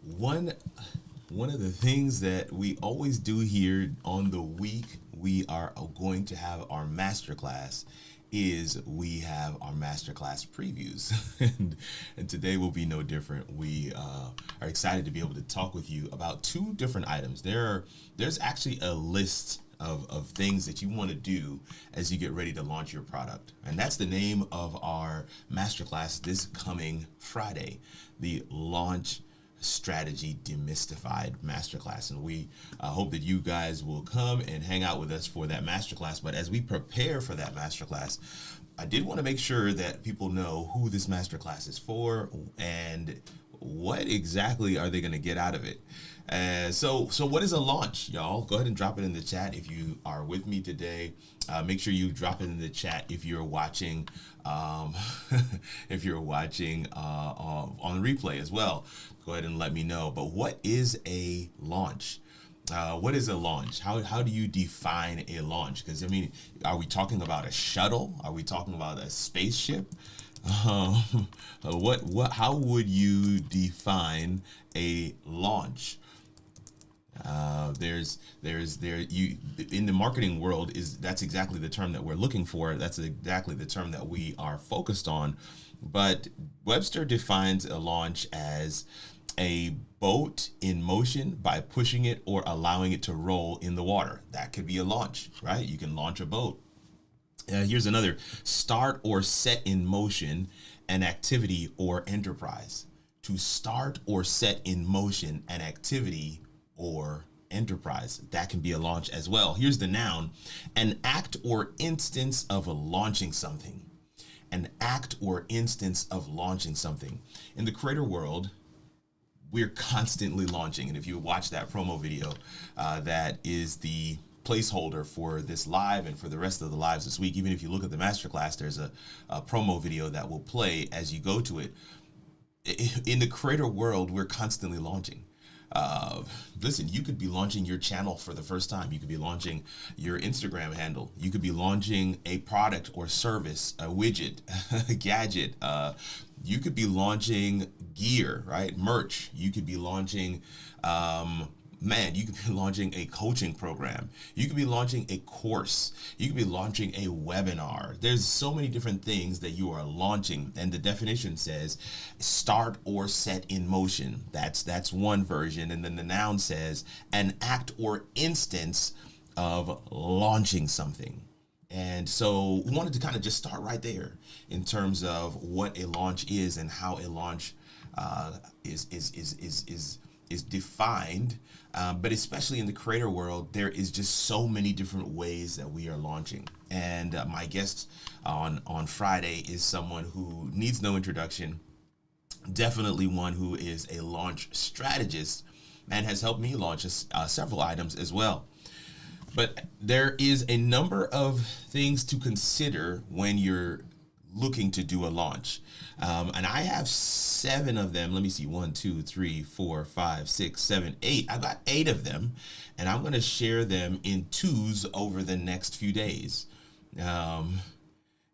One one of the things that we always do here on the week we are going to have our masterclass is we have our masterclass previews and today will be no different. We are excited to be able to talk with you about two different items. There's actually a list of things that you want to do as you get ready to launch your product, and that's the name of our masterclass this coming Friday, the launch strategy demystified masterclass. And we hope that you guys will come and hang out with us for that masterclass. But as we prepare for that masterclass, I did want to make sure that people know who this masterclass is for and what exactly are they going to get out of it. So what is a launch, y'all? Go ahead and drop it in the chat if you are with me today. Make sure you drop it in the chat if you're watching, if you're watching on replay as well. Go ahead and let me know. But what is a launch? What is a launch? How do you define a launch? Because I mean, are we talking about a shuttle? Are we talking about a spaceship? How would you define a launch? You in the marketing world that's exactly the term that we're looking for. That's exactly the term that we are focused on. But Webster defines a launch as a boat in motion by pushing it or allowing it to roll in the water. That could be a launch, right? You can launch a boat. Here's another: start or set in motion an activity or enterprise. To start or set in motion an activity or enterprise. That can be a launch as well. Here's the noun: an act or instance of launching something. An act or instance of launching something. In the creator world, we're constantly launching. And if you watch that promo video, that is the placeholder for this live and for the rest of the lives this week. Even if you look at the masterclass, there's a promo video that will play as you go to it. In the creator world, we're constantly launching. Listen, you could be launching your channel for the first time. You could be launching your Instagram handle. You could be launching a product or service, a widget, a gadget. You could be launching gear, right? Merch. You could be launching, you could be launching a coaching program. You could be launching a course. You could be launching a webinar. There's so many different things that you are launching. And the definition says start or set in motion. That's one version. And then the noun says an act or instance of launching something. And so we wanted to kind of just start right there in terms of what a launch is and how a launch is defined. But especially in the creator world, there is just so many different ways that we are launching. And my guest on Friday is someone who needs no introduction, definitely one who is a launch strategist and has helped me launch several items as well. But there is a number of things to consider when you're looking to do a launch. And I have 7 of them. Let me see, 1, 2, 3, 4, 5, 6, 7, 8. I've got 8 of them, and I'm going to share them in twos over the next few days. I'm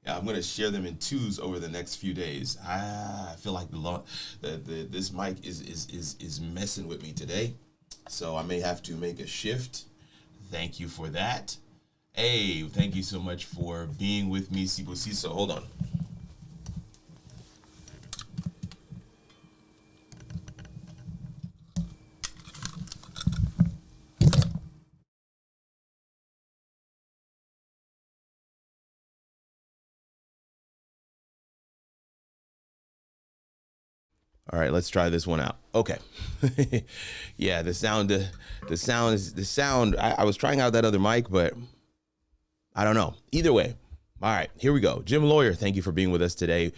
going to share them in twos over the next few days. I feel like this mic is messing with me today, so I may have to make a shift. Thank you for that. Hey, thank you so much for being with me, Sibusiso. Hold on. All right, let's try this one out. Okay. Yeah, the sound. I was trying out that other mic, but I don't know. Either way. All right, here we go. Jim Lawyer, thank you for being with us today.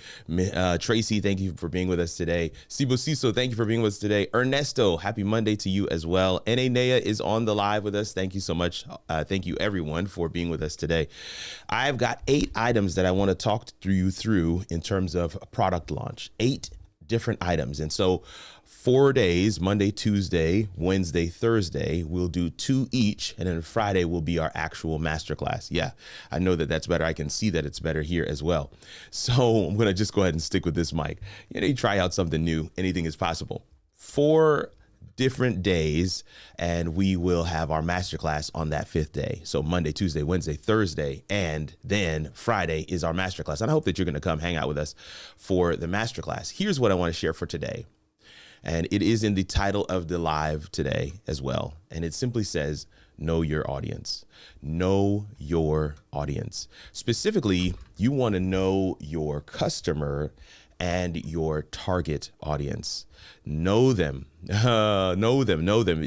Tracy, thank you for being with us today. Sibusiso, thank you for being with us today. Ernesto, happy Monday to you as well. Nea is on the live with us. Thank you so much. Thank you, everyone, for being with us today. I've got 8 items that I want to talk to you through in terms of product launch. 8 different items. And so 4 days, Monday, Tuesday, Wednesday, Thursday, we'll do 2 each. And then Friday will be our actual masterclass. Yeah, I know that that's better. I can see that it's better here as well. So I'm going to just go ahead and stick with this mic. You try out something new. Anything is possible. For different days, and we will have our masterclass on that 5th day. So Monday, Tuesday, Wednesday, Thursday, and then Friday is our masterclass. And I hope that you're going to come hang out with us for the masterclass. Here's what I want to share for today. And it is in the title of the live today as well. And it simply says, know your audience. Know your audience. Specifically, you want to know your customer and your target audience. Know them. Know them.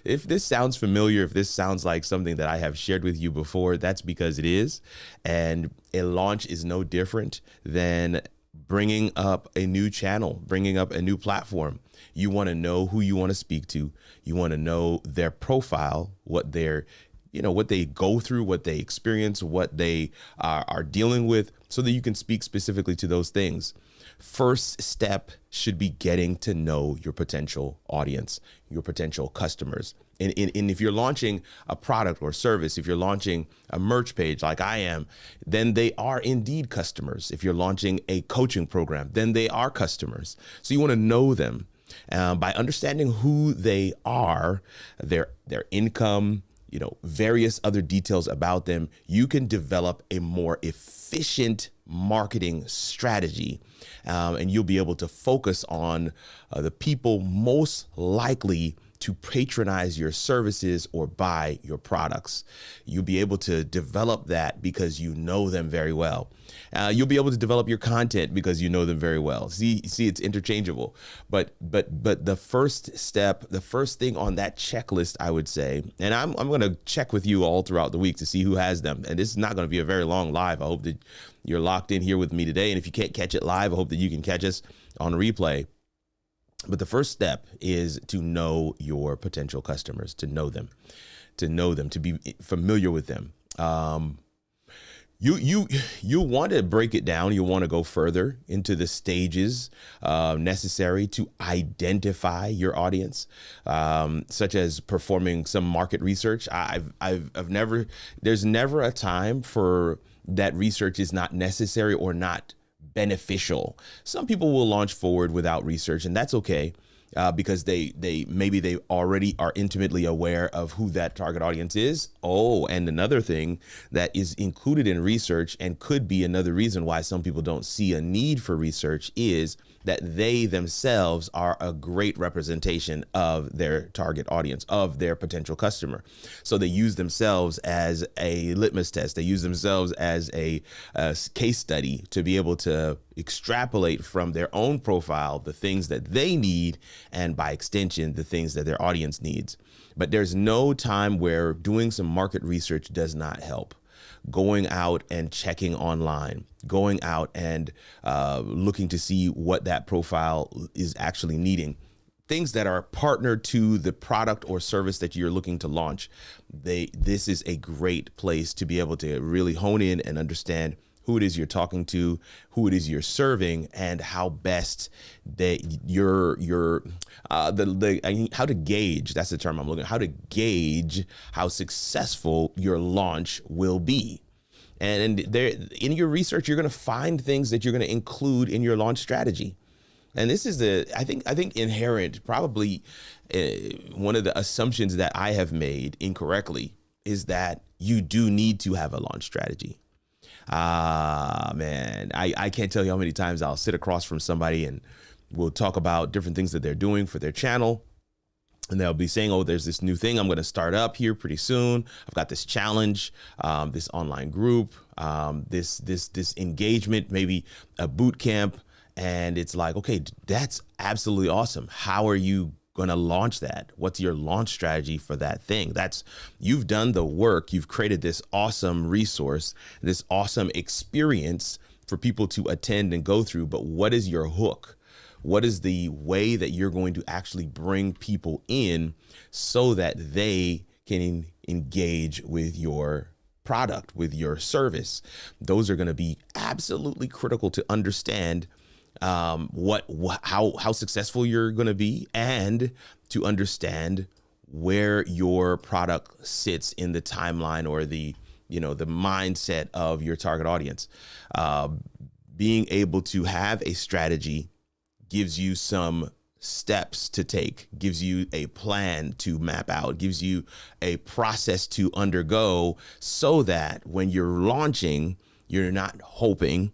If this sounds familiar, if this sounds like something that I have shared with you before, that's because it is. And a launch is no different than bringing up a new channel, bringing up a new platform. You want to know who you want to speak to. You want to know their profile, what they're, what they go through, what they experience, what they are dealing with, so that you can speak specifically to those things. First step should be getting to know your potential audience, your potential customers. And if you're launching a product or service, if you're launching a merch page like I am, then they are indeed customers. If you're launching a coaching program, then they are customers. So you want to know them by understanding who they are, their income, various other details about them. You can develop a more efficient marketing strategy, and you'll be able to focus on the people most likely to patronize your services or buy your products. You'll be able to develop that because you know them very well. You'll be able to develop your content because you know them very well. See, it's interchangeable. But the first step, the first thing on that checklist, I would say, and I'm going to check with you all throughout the week to see who has them. And this is not going to be a very long live. I hope that you're locked in here with me today. And if you can't catch it live, I hope that you can catch us on replay. But the first step is to know your potential customers, to know them, to be familiar with them. You want to break it down. You want to go further into the stages necessary to identify your audience, such as performing some market research. There's never a time for that research is not necessary or not beneficial. Some people will launch forward without research, and that's okay. Because they already are intimately aware of who that target audience is. Oh, and another thing that is included in research and could be another reason why some people don't see a need for research is that they themselves are a great representation of their target audience, of their potential customer. So they use themselves as a litmus test. They use themselves as a case study to be able to extrapolate from their own profile the things that they need, and by extension, the things that their audience needs. But there's no time where doing some market research does not help. Going out and checking online, going out and looking to see what that profile is actually needing. Things that are partnered to the product or service that you're looking to launch. This is a great place to be able to really hone in and understand who it is you're talking to, who it is you're serving, and how best that how to gauge, that's the term I'm looking at, how to gauge how successful your launch will be. And there, in your research, you're going to find things that you're going to include in your launch strategy. And this is I think inherent, probably one of the assumptions that I have made incorrectly is that you do need to have a launch strategy. Man, I can't tell you how many times I'll sit across from somebody and we'll talk about different things that they're doing for their channel. And they'll be saying, oh, there's this new thing I'm going to start up here pretty soon. I've got this challenge, this online group, this engagement, maybe a boot camp. And it's like, okay, that's absolutely awesome. How are you going to launch that? What's your launch strategy for that thing? You've done the work. You've created this awesome resource, this awesome experience for people to attend and go through. But what is your hook? What is the way that you're going to actually bring people in so that they can engage with your product, with your service? Those are going to be absolutely critical to understand how successful you're going to be, and to understand where your product sits in the timeline or the mindset of your target audience. Being able to have a strategy gives you some steps to take, gives you a plan to map out, gives you a process to undergo, so that when you're launching, you're not hoping,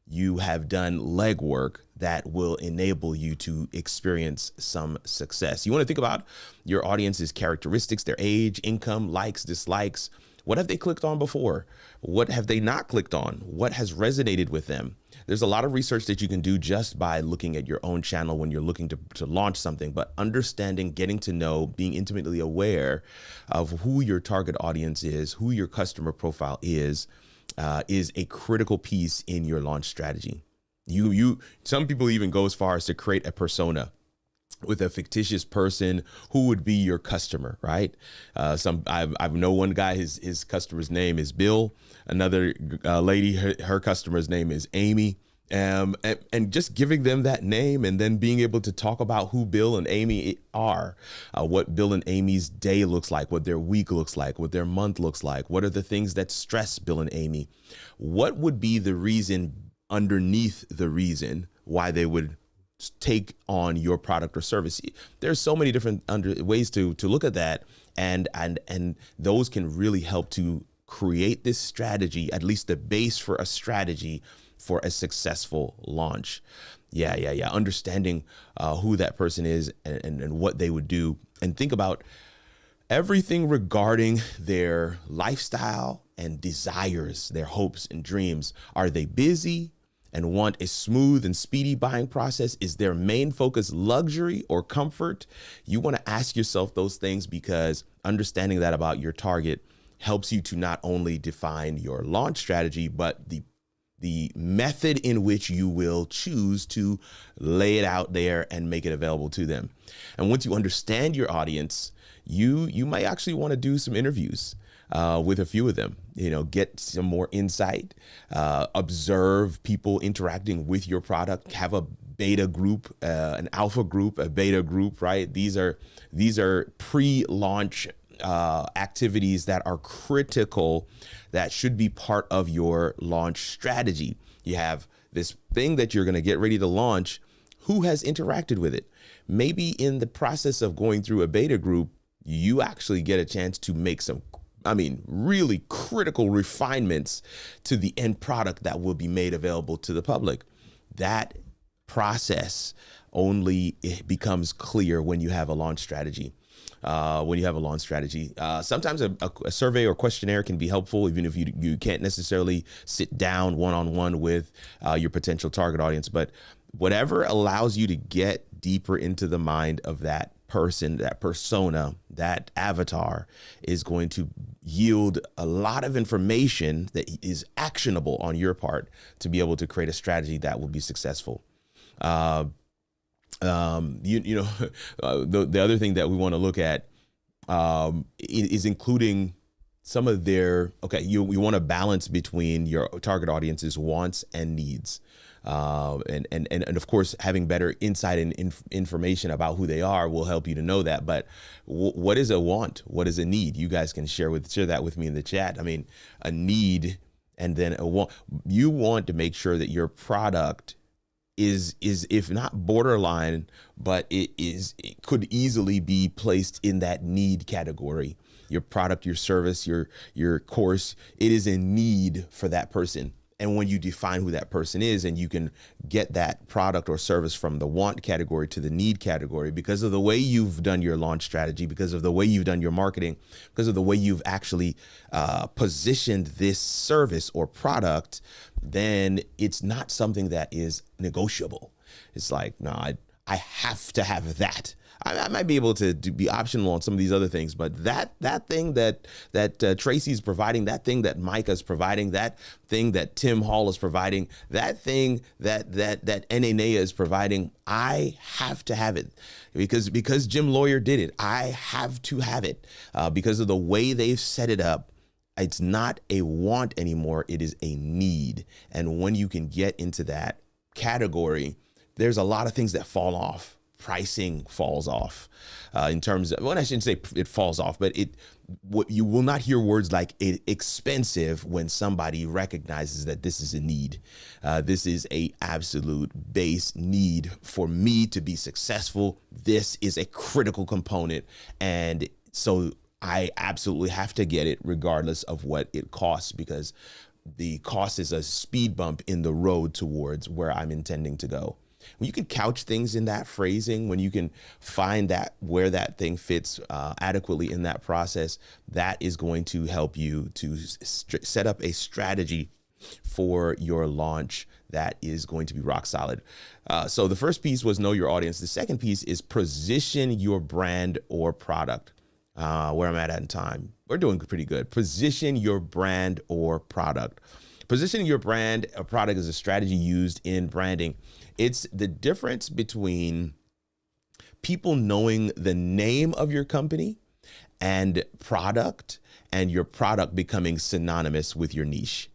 you have done legwork that will enable you to experience some success. You want to think about your audience's characteristics, their age, income, likes, dislikes. What have they clicked on before? What have they not clicked on? What has resonated with them? There's a lot of research that you can do just by looking at your own channel when you're looking to launch something, but understanding, getting to know, being intimately aware of who your target audience is, who your customer profile is a critical piece in your launch strategy. Some people even go as far as to create a persona with a fictitious person who would be your customer, right? I've know one guy, his customer's name is Bill. Another lady, her customer's name is Amy. And just giving them that name and then being able to talk about who Bill and Amy are, what Bill and Amy's day looks like, what their week looks like, what their month looks like, what are the things that stress Bill and Amy, what would be the reason underneath the reason why they would take on your product or service. There's so many different ways to look at that, and those can really help to create this strategy, at least the base for a strategy for a successful launch. Yeah. Understanding who that person is and what they would do, and think about everything regarding their lifestyle and desires, their hopes and dreams. Are they busy and want a smooth and speedy buying process? Is their main focus luxury or comfort? You want to ask yourself those things, because understanding that about your target helps you to not only define your launch strategy, but the method in which you will choose to lay it out there and make it available to them. And once you understand your audience, you might actually want to do some interviews with a few of them, get some more insight, observe people interacting with your product, have a beta group, an alpha group, a beta group, right? These are pre-launch activities that are critical, that should be part of your launch strategy. You have this thing that you're going to get ready to launch. Who has interacted with it? Maybe in the process of going through a beta group, you actually get a chance to make some, really critical refinements to the end product that will be made available to the public. That process only becomes clear when you have a launch strategy. Sometimes a survey or questionnaire can be helpful, even if you can't necessarily sit down one-on-one with your potential target audience. But whatever allows you to get deeper into the mind of that person, that persona, that avatar, is going to yield a lot of information that is actionable on your part to be able to create a strategy that will be successful. The other thing that we want to look at is including some of their, you want to balance between your target audience's wants and needs. And of course, having better insight and information about who they are will help you to know that. But what is a want? What is a need? You guys can share that with me in the chat. A need and then a want. You want to make sure that your product is if not borderline, but it could easily be placed in that need category. Your product, your service, your course, it is a need for that person. And when you define who that person is, and you can get that product or service from the want category to the need category, because of the way you've done your launch strategy, because of the way you've done your marketing, because of the way you've actually positioned this service or product, then it's not something that is negotiable. It's like, no, I have to have that. I might be able to be optional on some of these other things, but that thing that Tracy's providing, that thing that Micah's providing, that thing that Tim Hall is providing, that thing that Enenea is providing, I have to have it because Jim Lawyer did it. I have to have it because of the way they've set it up. It's not a want anymore. It is a need. And when you can get into that category, there's a lot of things that fall off pricing falls off in terms of, well, I shouldn't say it falls off, but you will not hear words like expensive when somebody recognizes that this is a need. This is a absolute base need for me to be successful. This is a critical component. And so I absolutely have to get it regardless of what it costs, because the cost is a speed bump in the road towards where I'm intending to go. When you can couch things in that phrasing, when you can find that where that thing fits adequately in that process, that is going to help you to set up a strategy for your launch that is going to be rock solid. So the first piece was know your audience. The second piece is position your brand or product. Where I'm at in time, we're doing pretty good. Position your brand or product. Positioning your brand or product is a strategy used in branding. It's the difference between people knowing the name of your company and product, and your product becoming synonymous with your niche.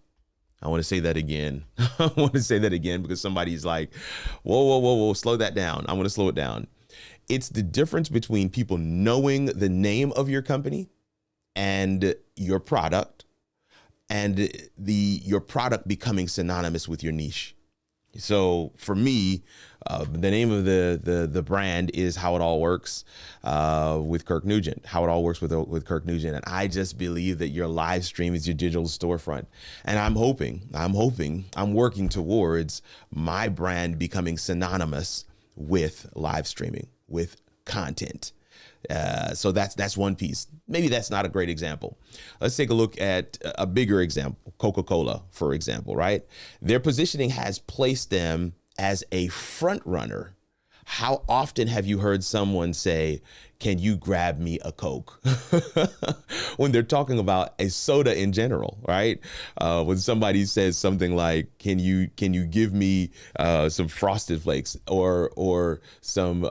I want to say that again. I want to say that again because somebody's like, whoa, slow that down. I want to slow it down. It's the difference between people knowing the name of your company and your product, and your product becoming synonymous with your niche. So for me, the name of the brand is How It All Works with Kirk Nugent. How It All Works with Kirk Nugent. And I just believe that your live stream is your digital storefront. And I'm working towards my brand becoming synonymous with live streaming, with content. So that's one piece. Maybe that's not a great example. Let's take a look at a bigger example, Coca-Cola, for example, right? Their positioning has placed them as a front runner. How often have you heard someone say, can you grab me a Coke? When they're talking about a soda in general, right? When somebody says something like, can you give me some Frosted Flakes or some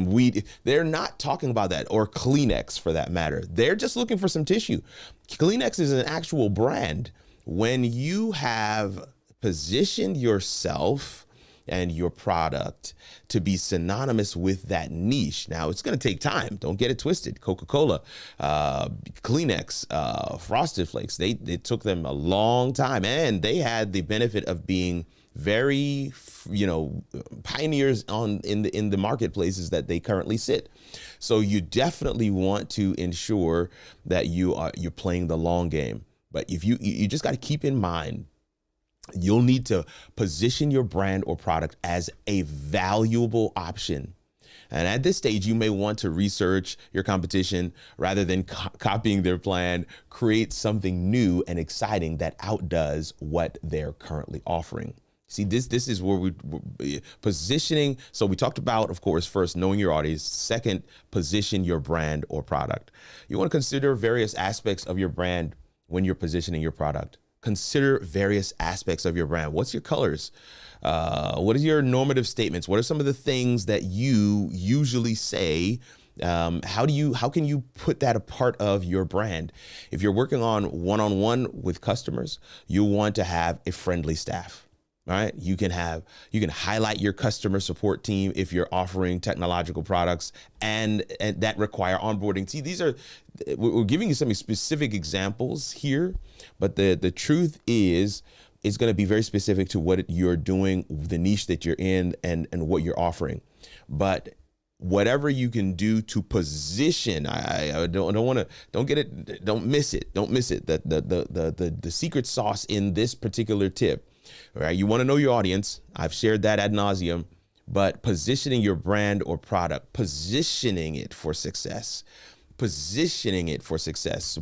wheat? They're not talking about that, or Kleenex for that matter. They're just looking for some tissue. Kleenex is an actual brand. When you have positioned yourself and your product to be synonymous with that niche. Now, it's going to take time. Don't get it twisted. Coca-Cola, Kleenex, Frosted Flakes, it took them a long time, and they had the benefit of being very, pioneers in the marketplaces that they currently sit. So you definitely want to ensure that you're playing the long game. But if you just got to keep in mind, you'll need to position your brand or product as a valuable option. And at this stage, you may want to research your competition rather than copying their plan. Create something new and exciting that outdoes what they're currently offering. See, this is where we positioning. So we talked about, of course, first, knowing your audience. Second, position your brand or product. You want to consider various aspects of your brand when you're positioning your product. Consider various aspects of your brand. What's your colors? What are your normative statements? What are some of the things that you usually say? How can you put that a part of your brand? If you're working on one-on-one with customers, you want to have a friendly staff. All right. You can highlight your customer support team if you're offering technological products and that require onboarding. See, we're giving you some specific examples here, but the truth is it's going to be very specific to what you're doing, the niche that you're in, and what you're offering. But whatever you can do to position, don't miss it. The secret sauce in this particular tip. All right, you want to know your audience. I've shared that ad nauseum, but positioning your brand or product, positioning it for success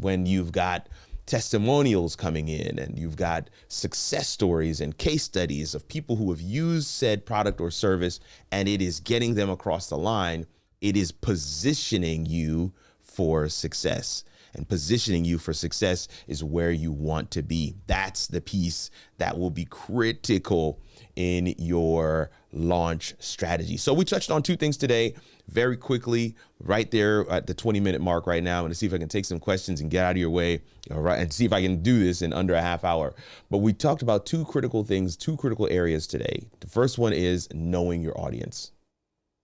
when you've got testimonials coming in and you've got success stories and case studies of people who have used said product or service, and it is getting them across the line. It is positioning you for success. And positioning you for success is where you want to be. That's the piece that will be critical in your launch strategy. So we touched on two things today very quickly, right there at the 20-minute mark right now. I'm going to see if I can take some questions and get out of your way, all right, and see if I can do this in under a half hour. But we talked about two critical things, two critical areas today. The first one is knowing your audience.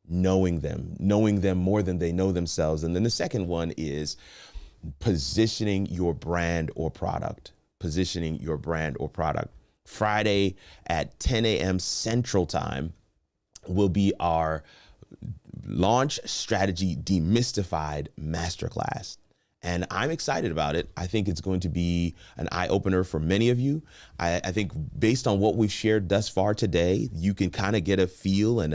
knowing them more than they know themselves. And then the second one is positioning your brand or product. Positioning your brand or product. Friday at 10 a.m. Central Time will be our Launch Strategy Demystified Masterclass. And I'm excited about it. I think it's going to be an eye-opener for many of you. I think based on what we've shared thus far today, you can kind of get a feel and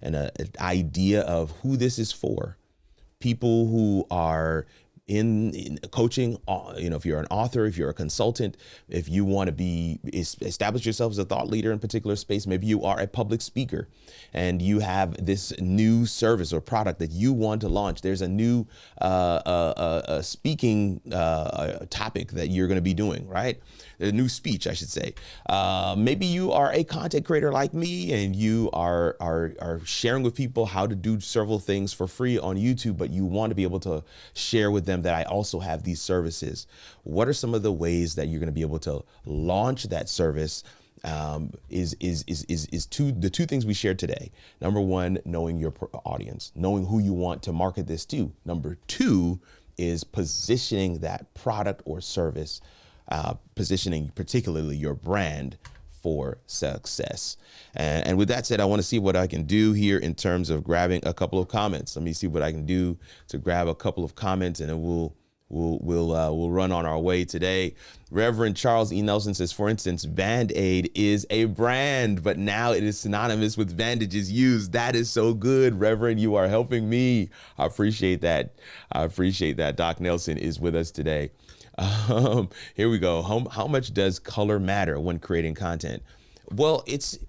an idea of who this is for. People who are in coaching, if you're an author, if you're a consultant, if you want to establish yourself as a thought leader in a particular space, maybe you are a public speaker and you have this new service or product that you want to launch. There's a new speaking topic that you're going to be doing, right? A new speech, I should say. Maybe you are a content creator like me and you are sharing with people how to do several things for free on YouTube, but you want to be able to share with them that I also have these services. What are some of the ways that you're going to be able to launch that service? The two things we shared today. Number one, knowing your audience, knowing who you want to market this to. Number two is positioning that product or service, positioning particularly your brand for success. And with that said, I want to see what I can do here in terms of grabbing a couple of comments. Let me see what I can do to grab a couple of comments, and then we'll run on our way today. Reverend Charles E. Nelson says, for instance, Band-Aid is a brand, but now it is synonymous with bandages used. That is so good, Reverend. You are helping me. I appreciate that. Doc Nelson is with us today. Here we go. How much does color matter when creating content? Well, it's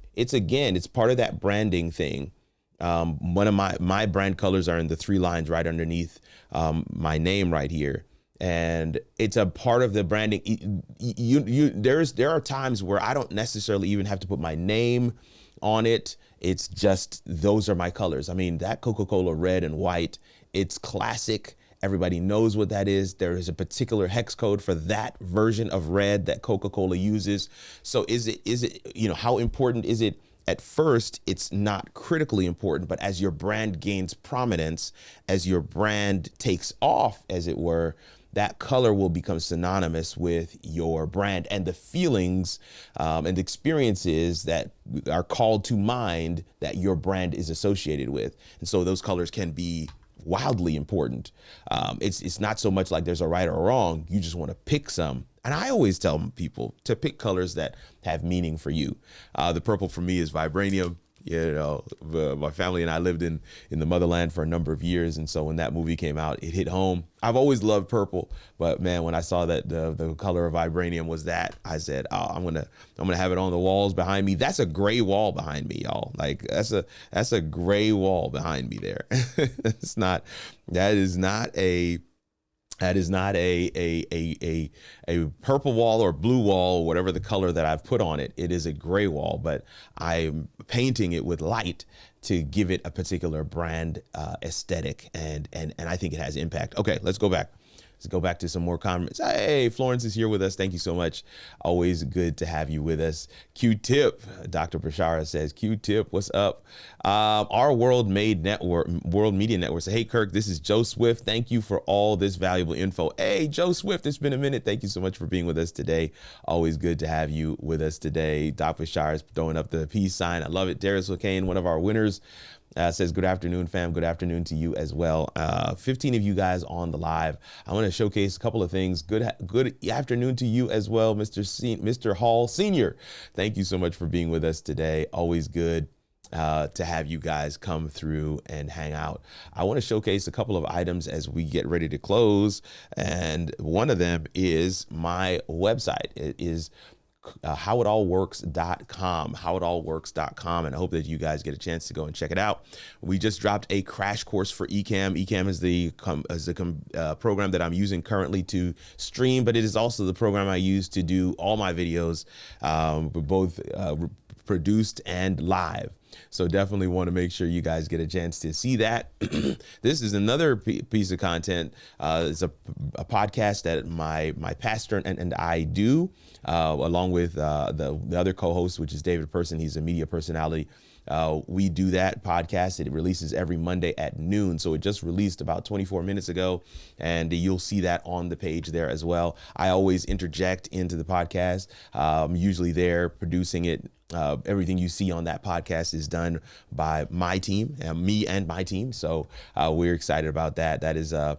part of that branding thing. One of my brand colors are in the 3 lines right underneath my name right here. And it's a part of the branding. There are times where I don't necessarily even have to put my name on it. It's just, those are my colors. I mean, that Coca-Cola red and white, it's classic. Everybody knows what that is. There is a particular hex code for that version of red that Coca-Cola uses. So is it, how important is it? At first, it's not critically important, but as your brand gains prominence, as your brand takes off, as it were, that color will become synonymous with your brand and the feelings and experiences that are called to mind that your brand is associated with. And so those colors can be wildly important. It's not so much like there's a right or wrong. You just want to pick some. And I always tell people to pick colors that have meaning for you. The purple for me is vibranium. My family and I lived in the motherland for a number of years. And so when that movie came out, it hit home. I've always loved purple, but man, when I saw that the color of vibranium was that, I said, I'm going to have it on the walls behind me. That's a gray wall behind me, y'all. Like that's a gray wall behind me there. That is not a purple wall or blue wall, or whatever the color that I've put on it. It is a gray wall, but I'm painting it with light to give it a particular brand aesthetic, and I think it has impact. Okay, let's go back. Let's go back to some more comments. Hey, Florence is here with us. Thank you so much. Always good to have you with us. Q-Tip, Dr. Prashara says, Q-Tip, what's up? Our World Media Network says, hey, Kirk, this is Joe Swift. Thank you for all this valuable info. Hey, Joe Swift, it's been a minute. Thank you so much for being with us today. Always good to have you with us today. Dr. Prashara is throwing up the peace sign. I love it. Darius O'Kane, one of our winners, says, good afternoon, fam. Good afternoon to you as well. 15 of you guys on the live. I want to showcase a couple of things. Good afternoon to you as well, Mr. Hall Sr. Thank you so much for being with us today. Always good to have you guys come through and hang out. I want to showcase a couple of items as we get ready to close. And one of them is my website. It is howitallworks.com, and I hope that you guys get a chance to go and check it out. We just dropped a crash course for Ecamm. Ecamm is the program that I'm using currently to stream, but it is also the program I use to do all my videos, both produced and live. So definitely want to make sure you guys get a chance to see that. This is another piece of content. It's a podcast that my pastor and I do, along with the other co-host, which is David Person. He's a media personality We do that podcast. It releases every Monday at noon. So it just released about 24 minutes ago, and you'll see that on the page there as well. I always interject into the podcast. I'm usually there producing it. Everything you see on that podcast is done by my team, me and my team. So we're excited about that. That is the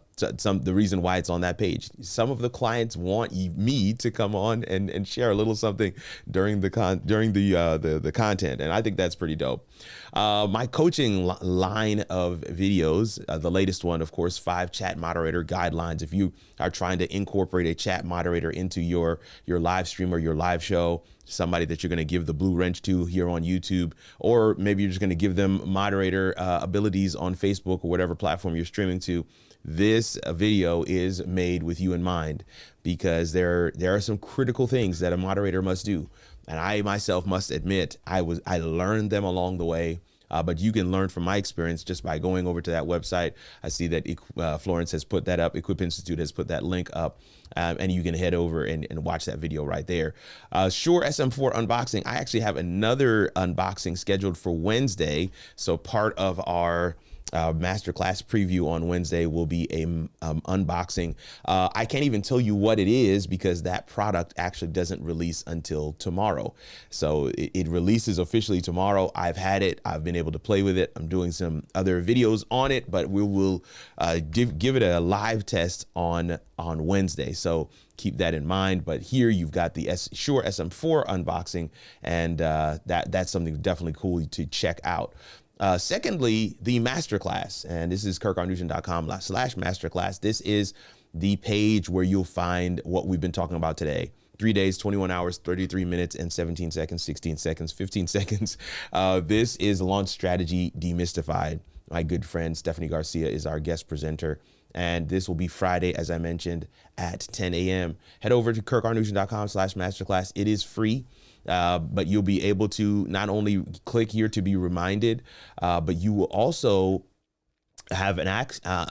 reason why it's on that page. Some of the clients want me to come on and share a little something during the content, and I think that's pretty dope. My coaching line of videos, the latest one, of course, 5 chat moderator guidelines. If you are trying to incorporate a chat moderator into your live stream or your live show, somebody that you're going to give the blue wrench to here on YouTube, or maybe you're just going to give them moderator abilities on Facebook or whatever platform you're streaming to, this video is made with you in mind, because there are some critical things that a moderator must do. And I myself must admit, I learned them along the way. But you can learn from my experience just by going over to that website. I see that Florence has put that up. Equip Institute has put that link up, and you can head over and watch that video right there. Shure SM4 unboxing. I actually have another unboxing scheduled for Wednesday. So part of our masterclass preview on Wednesday will be a unboxing. I can't even tell you what it is, because that product actually doesn't release until tomorrow. So it releases officially tomorrow. I've had it. I've been able to play with it. I'm doing some other videos on it, but we will give it a live test on Wednesday. So keep that in mind. But here you've got the Shure SM4 unboxing, and that's something definitely cool to check out. Secondly, the masterclass, and this is kirkrnugent.com/masterclass. This is the page where you'll find what we've been talking about today. 3 days, 21 hours, 33 minutes, and 17 seconds, 16 seconds, 15 seconds. This is Launch Strategy Demystified. My good friend Stephanie Garcia is our guest presenter, and this will be Friday, as I mentioned, at 10 a.m. Head over to kirkrnugent.com/masterclass. It is free. But you'll be able to not only click here to be reminded, but you will also have an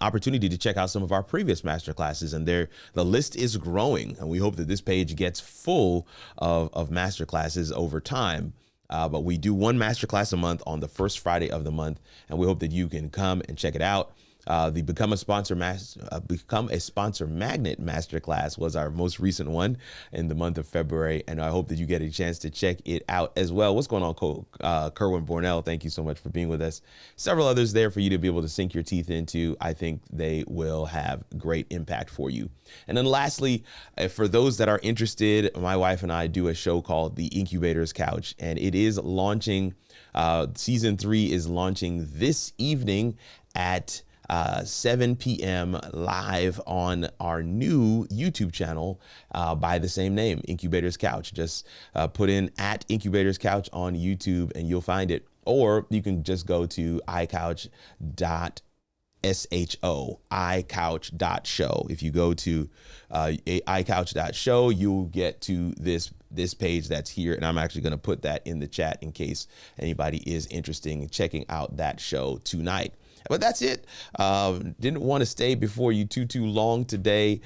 opportunity to check out some of our previous masterclasses, and the list is growing, and we hope that this page gets full of masterclasses over time. But we do one masterclass a month on the first Friday of the month, and we hope that you can come and check it out. The Become a Sponsor Magnet Masterclass was our most recent one in the month of February, and I hope that you get a chance to check it out as well. What's going on, Kerwin Bornell? Thank you so much for being with us. Several others there for you to be able to sink your teeth into. I think they will have great impact for you. And then lastly, for those that are interested, my wife and I do a show called The Incubator's Couch, and it is launching. Season 3 is launching this evening at 7 p.m. live on our new YouTube channel by the same name, Incubator's Couch. Just put in @Incubator's Couch on YouTube and you'll find it. Or you can just go to iCouch.show. If you go to iCouch.show, you'll get to this page that's here, and I'm actually going to put that in the chat in case anybody is interested in checking out that show tonight. But that's it. Didn't want to stay before you too long today.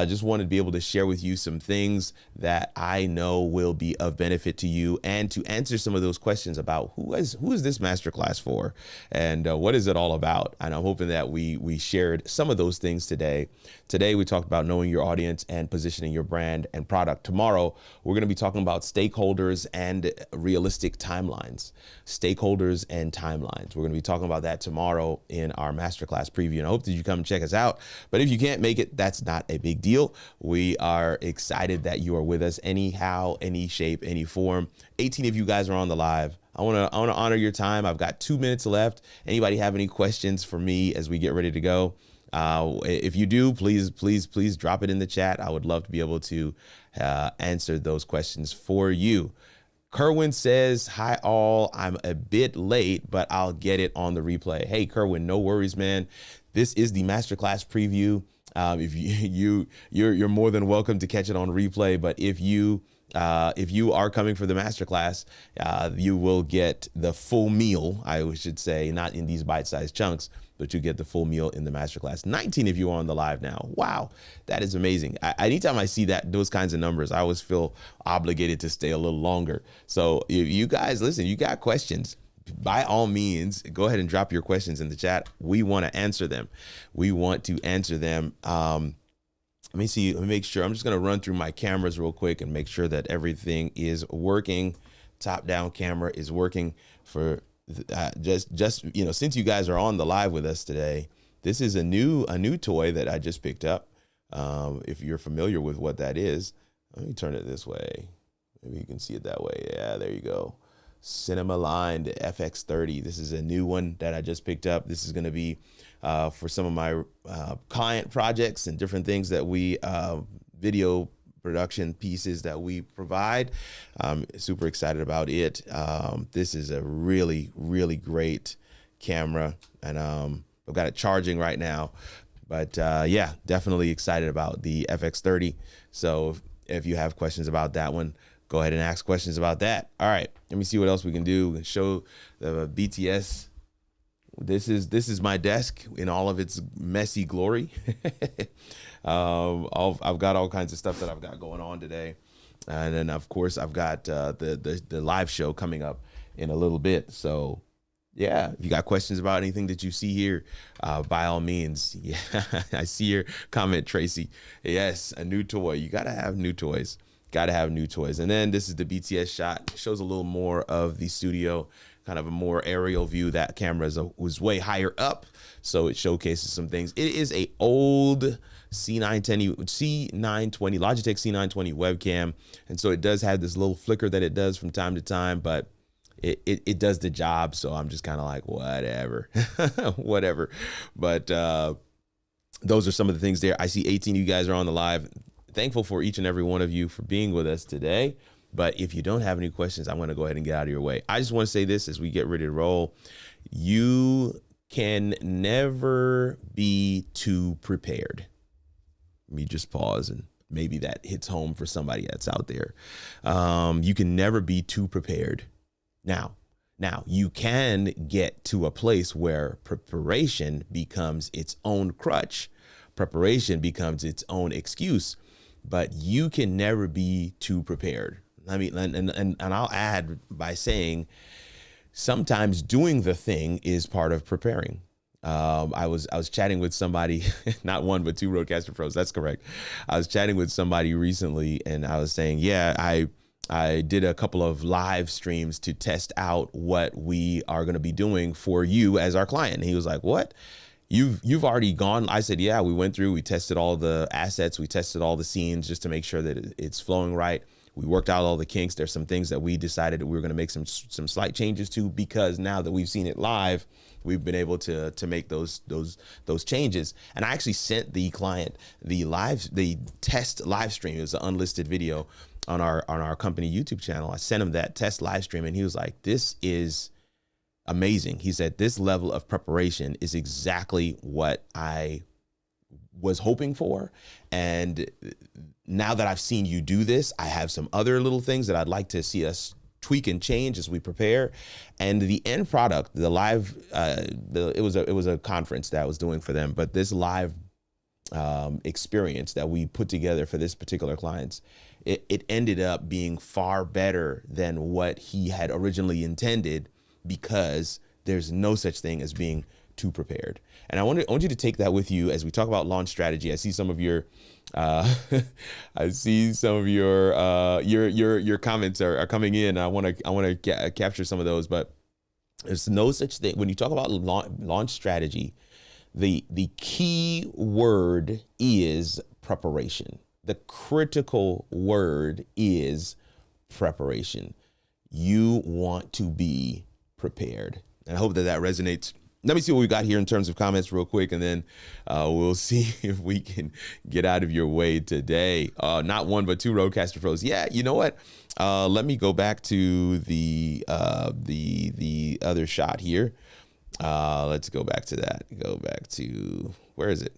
Just wanted to be able to share with you some things that I know will be of benefit to you, and to answer some of those questions about who is this masterclass for, and what is it all about. And I'm hoping that we shared some of those things today. Today we talked about knowing your audience and positioning your brand and product. Tomorrow we're going to be talking about stakeholders and realistic timelines. Stakeholders and timelines. We're going to be talking about that tomorrow in our masterclass preview, and I hope that you come and check us out. But if you can't make it, that's not a big deal. We are excited that you are with us anyhow, any shape, any form. 18 of you guys are on the live. I want to honor your time. I've got 2 minutes left. Anybody have any questions for me as we get ready to go? If you do, please drop it in the chat. I would love to be able to answer those questions for you. Kerwin says, hi all, I'm a bit late, but I'll get it on the replay. Hey, Kerwin, no worries, man. This is the masterclass preview. If you're more than welcome to catch it on replay, but if you are coming for the masterclass, you will get the full meal, I should say, not in these bite-sized chunks, but you get the full meal in the masterclass. 19 of you are on the live now. Wow, that is amazing. Anytime I see those kinds of numbers, I always feel obligated to stay a little longer. So if you guys, listen, you got questions, by all means, go ahead and drop your questions in the chat. We want to answer them. Let me see. Let me make sure. I'm just going to run through my cameras real quick and make sure that everything is working. Top down camera is working for just since you guys are on the live with us today. This is a new toy that I just picked up. If you're familiar with what that is, let me turn it this way. Maybe you can see it that way. Yeah, there you go. Cinema Line, the FX30. This is a new one that I just picked up. This is going to be for some of my client projects and different things that we video production pieces that we provide. I'm super excited about it. This is a really, really great camera, and I've got it charging right now. But yeah, definitely excited about the FX30. So if you have questions about that one, go ahead and ask questions about that. All right, let me see what else we can do. Show the BTS. This is my desk in all of its messy glory. I've got all kinds of stuff that I've got going on today, and then of course I've got the live show coming up in a little bit. So yeah, if you got questions about anything that you see here, by all means. Yeah, I see your comment, Tracy. Yes, a new toy. You gotta have new toys. Got to have new toys. And then this is the BTS shot. It shows a little more of the studio, kind of a more aerial view. That camera was way higher up, so it showcases some things. It is a old C920 Logitech C920 webcam, and so it does have this little flicker that it does from time to time, but it does the job. So I'm just kind of like, whatever, whatever. But those are some of the things there. I see 18 of you guys are on the live. Thankful for each and every one of you for being with us today. But if you don't have any questions, I'm going to go ahead and get out of your way. I just want to say this as we get ready to roll. You can never be too prepared. Let me just pause, and maybe that hits home for somebody that's out there. You can never be too prepared. Now, you can get to a place where preparation becomes its own crutch. Preparation becomes its own excuse. But you can never be too prepared. I mean, and I'll add by saying sometimes doing the thing is part of preparing. I was chatting with somebody, not one, but two Roadcaster Pros. That's correct. I was chatting with somebody recently, and I was saying, yeah, I did a couple of live streams to test out what we are going to be doing for you as our client. And he was like, what? You've already gone. I said, yeah, we went through, we tested all the assets, we tested all the scenes just to make sure that it's flowing right. We worked out all the kinks. There's some things that we decided that we were going to make some slight changes to, because now that we've seen it live, we've been able to make those changes. And I actually sent the client the test live stream. It was an unlisted video on our company YouTube channel. I sent him that test live stream, and he was like, this is amazing. He said, this level of preparation is exactly what I was hoping for. And now that I've seen you do this, I have some other little things that I'd like to see us tweak and change as we prepare. And the end product, the live, it was a conference that I was doing for them, but this live experience that we put together for this particular clients, it ended up being far better than what he had originally intended, because there's no such thing as being too prepared. And I want you to take that with you as we talk about launch strategy. I see some of your your comments are coming in. I want to capture some of those, but there's no such thing when you talk about launch strategy. The key word is preparation. The critical word is preparation. You want to be prepared. And I hope that resonates. Let me see what we got here in terms of comments real quick, and then we'll see if we can get out of your way today. Not one, but two Roadcaster Pros. Yeah, you know what? Let me go back to the other shot here. Let's go back to that. Go back to, where is it?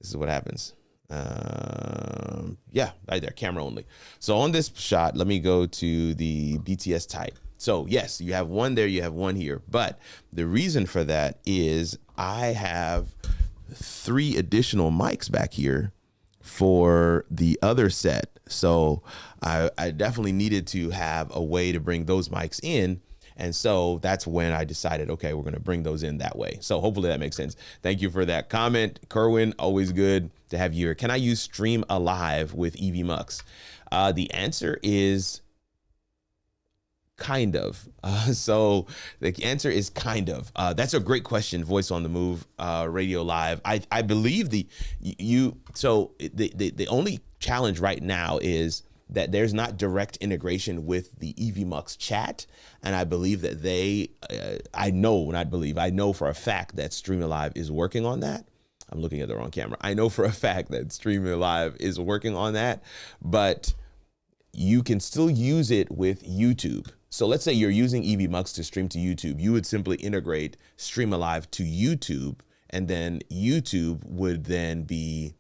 This is what happens. Yeah, right there, camera only. So on this shot, let me go to the BTS type. So yes, you have one there, you have one here. But the reason for that is I have 3 additional mics back here for the other set. So I definitely needed to have a way to bring those mics in. And so that's when I decided, okay, we're going to bring those in that way. So hopefully that makes sense. Thank you for that comment. Kerwin, always good to have you here. Can I use Stream Alive with EV The answer is kind of. So the answer is kind of. That's a great question. Voice on the Move, Radio Live. I believe the only challenge right now is that there's not direct integration with the EVMux chat, and I believe that I know for a fact that Stream Alive is working on that. I'm looking at the wrong camera. I know for a fact that Stream Alive is working on that, but you can still use it with YouTube. So let's say you're using EVMux to stream to YouTube. You would simply integrate Stream Alive to YouTube, and then YouTube would then be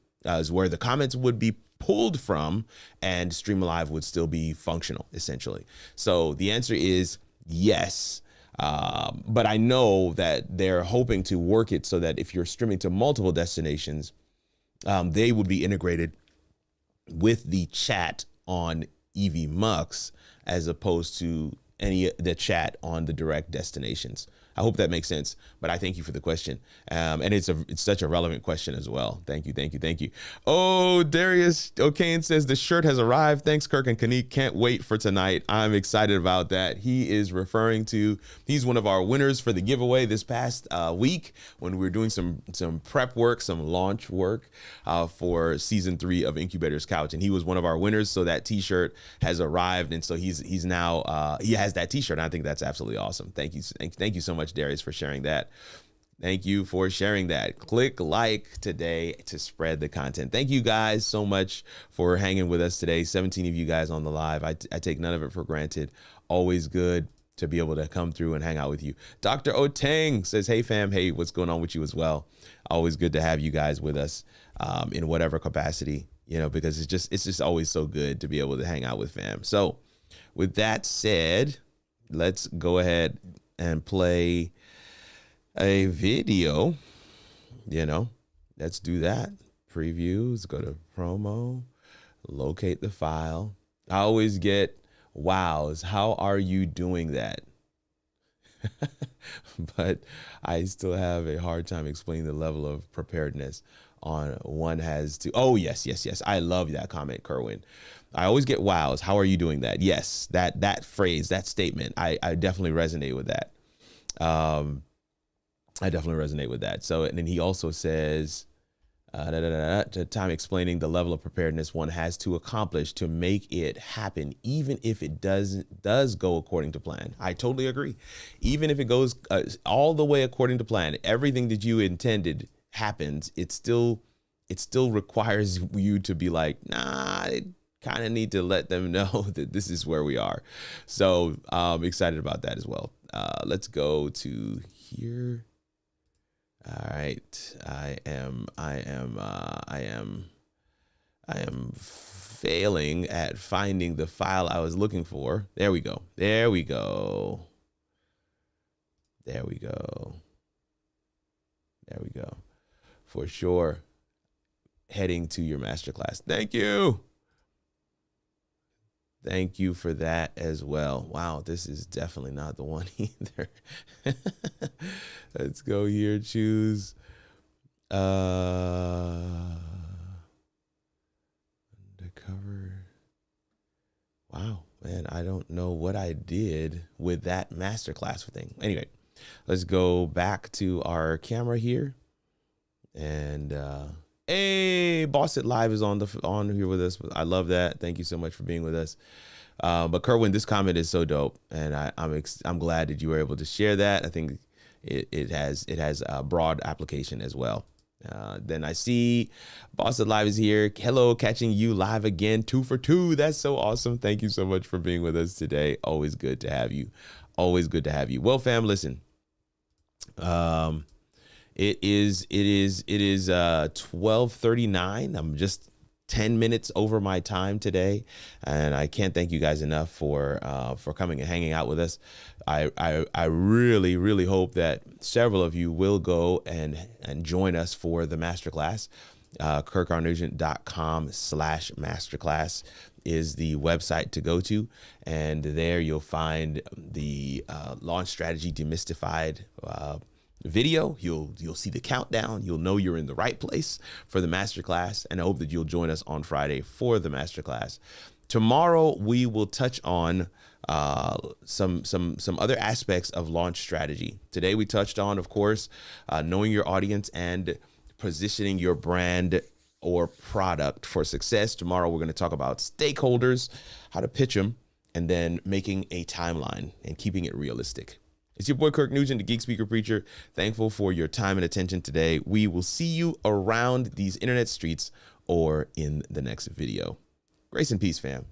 where the comments would be pulled from, and Stream Alive would still be functional, essentially. So the answer is yes. But I know that they're hoping to work it so that if you're streaming to multiple destinations, they would be integrated with the chat on EVMux as opposed to the chat on the direct destinations. I hope that makes sense, but I thank you for the question. And it's such a relevant question as well. Thank you. Oh, Darius O'Kane says the shirt has arrived. Thanks, Kirk and Kanique. Can't wait for tonight. I'm excited about that. He's one of our winners for the giveaway this past week when we were doing some prep work, some launch work for season 3 of Incubator's Couch. And he was one of our winners. So that t-shirt has arrived. And so he's now, he has that t-shirt. And I think that's absolutely awesome. Thank you so much, Darius, for sharing that. Thank you for sharing that. Click like today to spread the content. Thank you guys so much for hanging with us today. 17 of you guys on the live. I take none of it for granted. Always good to be able to come through and hang out with you. Dr. Otang says, hey fam, hey, what's going on with you as well? Always good to have you guys with us in whatever capacity, because it's just always so good to be able to hang out with fam. So with that said, let's go ahead and play a video. Let's do that. Previews, go to promo, locate the file. I always get wows. How are you doing that? But I still have a hard time explaining the level of preparedness on one has to. Oh, yes. I love that comment, Kerwin. I always get wows. How are you doing that? Yes, that phrase, that statement, I definitely resonate with that. So, and then he also says, time explaining the level of preparedness one has to accomplish to make it happen, even if it does go according to plan. I totally agree. Even if it goes all the way according to plan, everything that you intended happens, it still requires you to be like, nah, I kind of need to let them know that this is where we are. So I'm excited about that as well. Let's go to here. All right. I am failing at finding the file I was looking for. There we go. For sure. Heading to your masterclass. Thank you. Thank you for that as well. Wow, this is definitely not the one either. Let's go here, choose. Undercover. Wow, man, I don't know what I did with that masterclass thing. Anyway, let's go back to our camera here. And hey, Boss It Live is on here with us. I love that. Thank you so much for being with us. But Kerwin, this comment is so dope, and I'm glad that you were able to share that. I think it has a broad application as well. Then I see Boss It Live is here. Hello, catching you live again, 2 for 2. That's so awesome. Thank you so much for being with us today. Always good to have you. Well, fam, listen. It is 12:39. I'm just 10 minutes over my time today, and I can't thank you guys enough for coming and hanging out with us. I really hope that several of you will go and join us for the masterclass. kirkarnugent.com/masterclass is the website to go to. And there you'll find the launch strategy demystified video. You'll see the countdown. You'll know you're in the right place for the masterclass. And I hope that you'll join us on Friday for the masterclass. Tomorrow, we will touch on some other aspects of launch strategy. Today, we touched on, of course, knowing your audience and positioning your brand or product for success. Tomorrow, we're going to talk about stakeholders, how to pitch them, and then making a timeline and keeping it realistic. It's your boy, Kirk Nugent, the Geek Speaker Preacher. Thankful for your time and attention today. We will see you around these internet streets or in the next video. Grace and peace, fam.